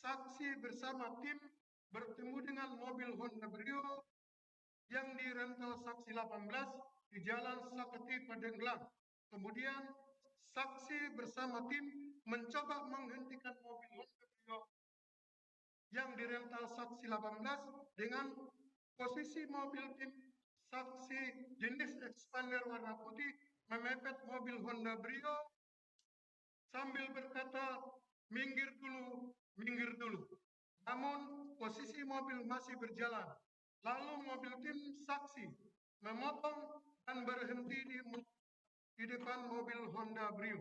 saksi bersama tim bertemu dengan mobil Honda Brio yang dirental saksi 18 di Jalan Saketi Padenggelam. Kemudian saksi bersama tim mencoba menghentikan mobil Honda Brio yang dirental saksi 18 dengan posisi mobil tim saksi jenis expander warna putih memepet mobil Honda Brio sambil berkata, minggir dulu, minggir dulu. Namun posisi mobil masih berjalan. Lalu mobil tim saksi memotong dan berhenti di depan mobil Honda Brio.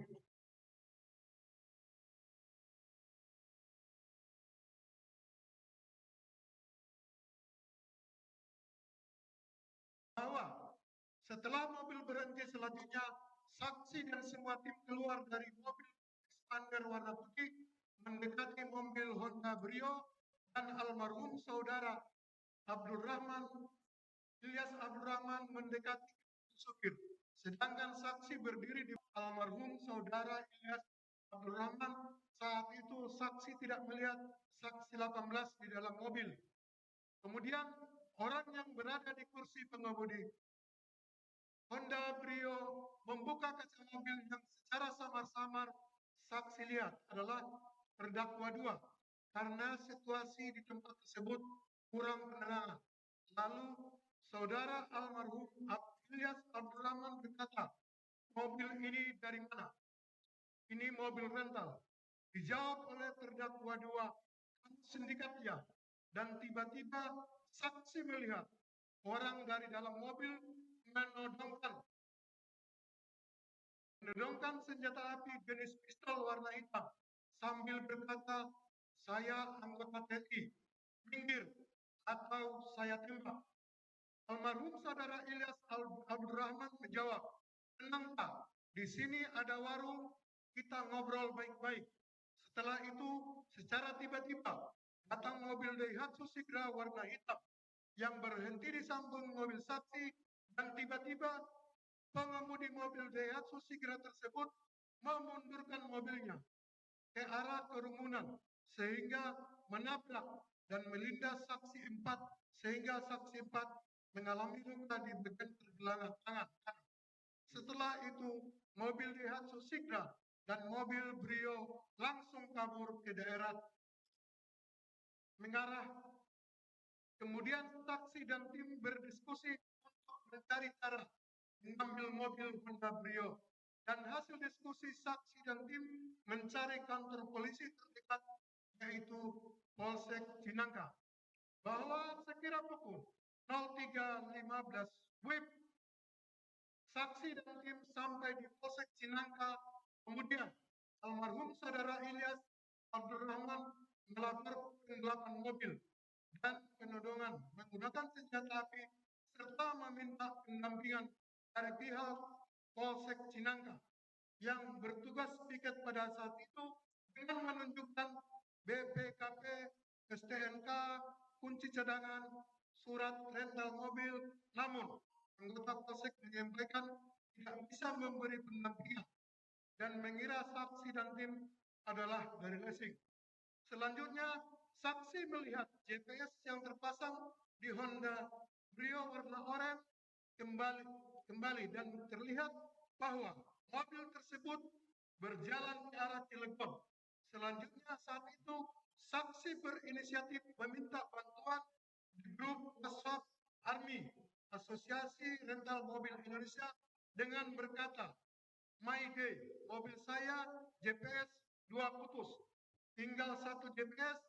Bahwa setelah mobil berhenti selanjutnya, saksi dan semua tim keluar dari mobil expander warna putih mendekati mobil Honda Brio dan almarhum saudara Abdurrahman Ilyas Abdurrahman mendekati supir. Sedangkan saksi berdiri di almarhum saudara Ilyas Abdurrahman. Saat itu saksi tidak melihat saksi 18 di dalam mobil. Kemudian orang yang berada di kursi pengemudi Honda Brio membuka kaca mobil yang secara samar-samar saksi lihat adalah terdakwa 2 karena situasi di tempat tersebut kurang penerangan. Lalu saudara almarhum Ilyas Abdurrahman berkata, mobil ini dari mana? Ini mobil rental. Dijawab oleh terdakwa 2, sindikat ya. Dan tiba-tiba saksi melihat orang dari dalam mobil menodongkan senjata api jenis pistol warna hitam sambil berkata, saya anggota TNI, minggir atau saya tembak. Almarhum saudara Ilyas Abdurrahman menjawab, tenang Pak, di sini ada warung, kita ngobrol baik-baik. Setelah itu, secara tiba-tiba datang mobil Daihatsu Sigra warna hitam yang berhenti di samping mobil saksi dan tiba-tiba pengemudi mobil Daihatsu Sigra tersebut memundurkan mobilnya ke arah kerumunan sehingga menabrak dan melindas saksi 4 sehingga saksi 4 mengalami luka di bagian pergelangan tangan. Setelah itu mobil Daihatsu Sigra dan mobil Brio langsung kabur ke daerah mengarah. Kemudian saksi dan tim berdiskusi untuk mencari cara mengambil mobil Honda Brio. Dan hasil diskusi saksi dan tim mencari kantor polisi terdekat yaitu Polsek Cinangka. Bahwa sekira pukul 03.15 WIB, saksi dan tim sampai di Polsek Cinangka. Kemudian almarhum saudara Ilyas Abdurrahman melapor penggelapan mobil dan penodongan menggunakan senjata api serta meminta pendampingan dari pihak Polsek Cinangka yang bertugas piket pada saat itu dengan menunjukkan BPKP, STNK, kunci cadangan, surat rental mobil. Namun anggota Polsek menyampaikan tidak bisa memberi pendampingan dan mengira saksi dan tim adalah dari leasing. Selanjutnya, saksi melihat GPS yang terpasang di Honda Brio warna oranye kembali dan terlihat bahwa mobil tersebut berjalan ke arah Cilegon. Selanjutnya saat itu saksi berinisiatif meminta bantuan di grup WhatsApp Army, Asosiasi Rental Mobil Indonesia, dengan berkata, My Day, mobil saya GPS 2 putus. Tinggal 1 GPS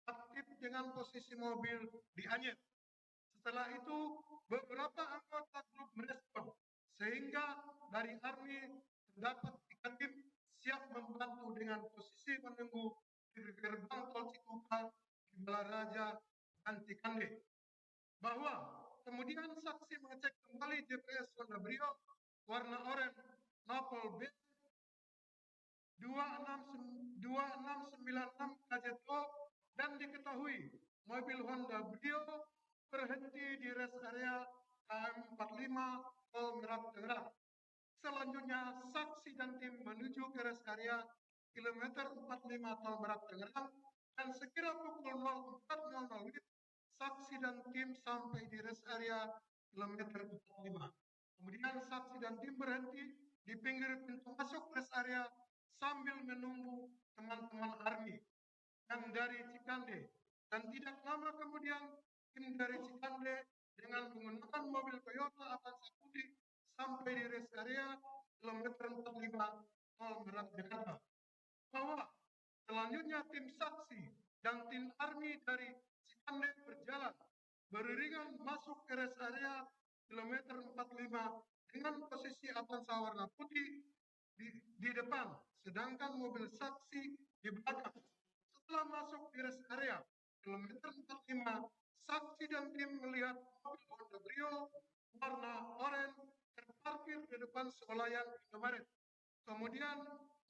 aktif dengan posisi mobil di Anyet. Setelah itu beberapa anggota grup merespon sehingga dari Army terdapat 3 tim siap membantu dengan posisi menunggu di gerbang tol Cikupa, di Balaraja, dan Cikande. Bahwa kemudian saksi mengecek kembali GPS Honda Brio warna oranye Nopol B 2696 KJTO dan diketahui mobil Honda Brio berhenti di rest area KM45 Tol Merak Tangerang. Selanjutnya saksi dan tim menuju ke rest area kilometer 45 Tol Merak Tangerang Dan sekira pukul 04.00 WIB, saksi dan tim sampai di rest area kilometer 45. Kemudian saksi dan tim berhenti di pinggir pintu masuk rest area sambil menunggu teman-teman ARMY yang dari Cikande. Dan tidak lama kemudian tim dari Cikande dengan menggunakan mobil Toyota Avanza putih sampai di rest area kilometer 45 Tol Merak Jakarta. Bahwa selanjutnya tim saksi dan tim ARMY dari Cikande berjalan beriringan masuk ke rest area kilometer 45 dengan posisi Avanza warna putih di depan, sedangkan mobil saksi di belakang. Setelah masuk di rest area kilometer 45, saksi dan tim melihat mobil Honda Brio warna oranye terparkir di depan sekolahan Indomaret. Kemudian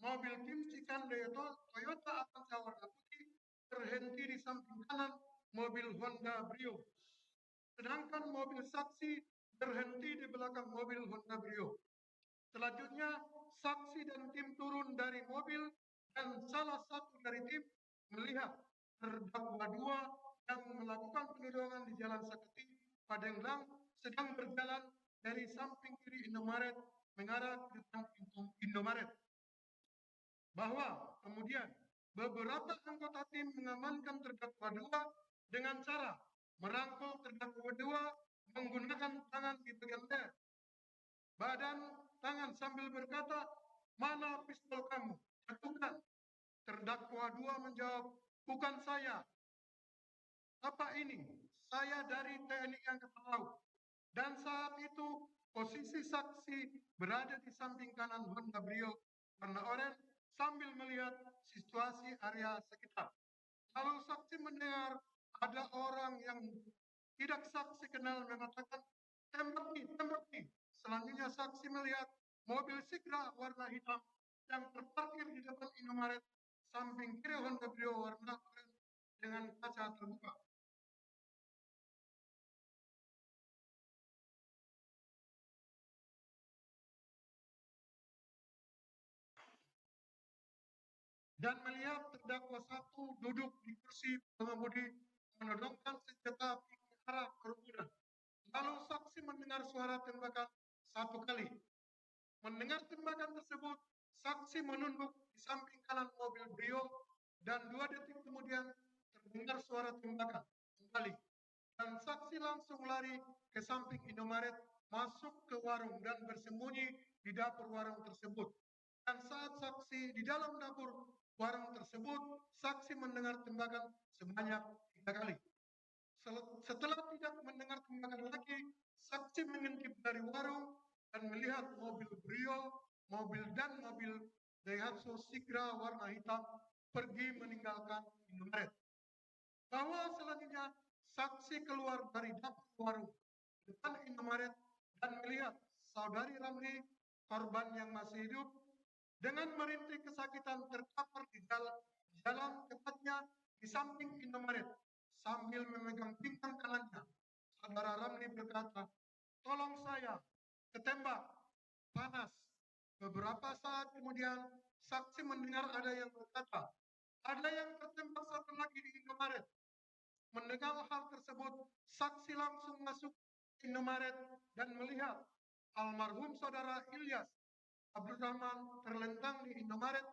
mobil tim Cikande Toyota Avanza warna putih terhenti di samping kanan mobil Honda Brio. Sedangkan mobil saksi berhenti di belakang mobil Honda Brio. Selanjutnya, saksi dan tim turun dari mobil dan salah satu dari tim melihat terdakwa 2 yang melakukan penodongan di Jalan Saketi, Padenglang, sedang berjalan dari samping kiri Indomaret mengarah ke depan Indomaret. Bahwa kemudian beberapa anggota tim mengamankan terdakwa 2 dengan cara merangkul terdakwa 2 menggunakan tangan di bagian leher, badan, tangan sambil berkata, "Mana pistol kamu? Jatuhkan." Terdakwa 2 menjawab, "Bukan saya." "Apa ini?" "Saya dari TNI Angkatan Laut." Dan saat itu posisi saksi berada di samping kanan Honda Brio warna oranye sambil melihat situasi area sekitar. Lalu saksi mendengar ada orang yang tidak saksi kenal mengatakan, "Tembak nih, tembak nih." Selanjutnya saksi melihat mobil Sigra warna hitam yang terparkir di depan Indomaret samping kiri Honda Brio warna oranye dengan kaca terbuka. Dan melihat terdakwa 1 duduk di kursi pengemudi menodongkan senjata api ke arah kerumunan. Lalu saksi mendengar suara tembakan 1 kali. Mendengar tembakan tersebut, saksi menunduk di samping kanan mobil Brio dan 2 detik kemudian terdengar suara tembakan kembali. Dan saksi langsung lari ke samping Indomaret, masuk ke warung dan bersembunyi di dapur warung tersebut. Dan saat saksi di dalam dapur warung tersebut, saksi mendengar tembakan sebanyak 3 kali. Setelah tidak mendengar tembakan lagi, saksi mengintip dari warung dan melihat mobil Brio, mobil Daihatsu Sigra warna hitam pergi meninggalkan Indomaret. Bahwa selanjutnya saksi keluar dari dapur warung depan Indomaret dan melihat saudari Ramli, korban yang masih hidup, dengan merintih kesakitan terkapar di jalan tepatnya di samping Indomaret sambil memegang pinggang kanannya. Saudara Ramli berkata, "Tolong saya, ketembak, panas." Beberapa saat kemudian saksi mendengar ada yang berkata, "Ada yang tertembak satu lagi di Indomaret." Mendengar hal tersebut, saksi langsung masuk Indomaret dan melihat almarhum saudara Ilyas Abdul Rahman terlentang di Indomaret.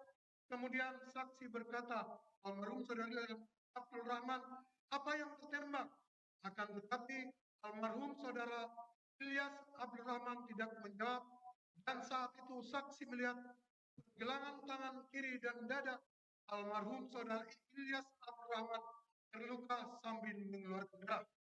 Kemudian saksi berkata, "Almarhum saudara Abdul Rahman, apa yang tertembak?" Akan tetapi almarhum saudara Ilyas Abdul Rahman tidak menjawab, dan saat itu saksi melihat pergelangan tangan kiri dan dada almarhum saudara Ilyas Abdul Rahman terluka sambil mengeluarkan darah.